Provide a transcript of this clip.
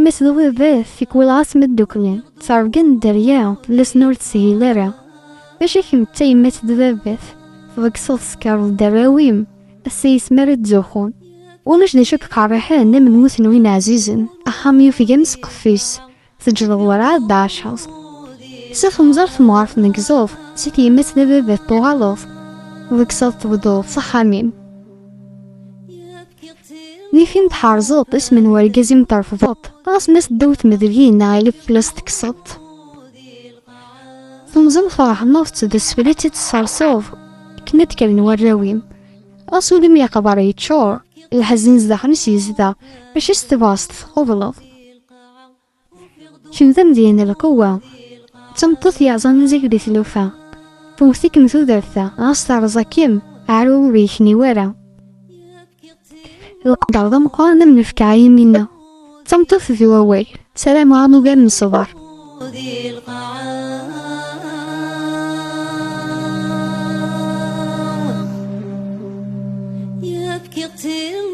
يما تدوي باه فيك ولاص مدوكلين تارقن الدريا لسنور تسهيلارا باش كمتا يما تدبابات فوق صوت سكر الدراويم السيس مرد زوخون ونش نشك قارحان من موثن وين عزيزن أحاميو في جمس قفيس تجرب وراء داشاز سوف مزرف معرف نقزوف سيتي يما تدبابات طوالوف فوق صوت تبدوف صحاميم نيفين بحار زوط اسم ورقازي مطرفضوط راس ناس دوت مدريين نايلب بلاستيك صوت ثم زم فرح نوفت دسفلتي تصرصوف كنا تكلن وراويم أصولي ميا قباري تشور الحزين زدخن سيزدا باش استباست خوبلوف شمذم ديان القوة تمطث يعظم زيكدي ثلوفا فوثيك مثو درثا غاصة رزاكيم عارو ريشني ورا القدر ذا مقارنة من الفكاية منا تمطث ذو أول سلام عنو قام من صبر يبكي قتيل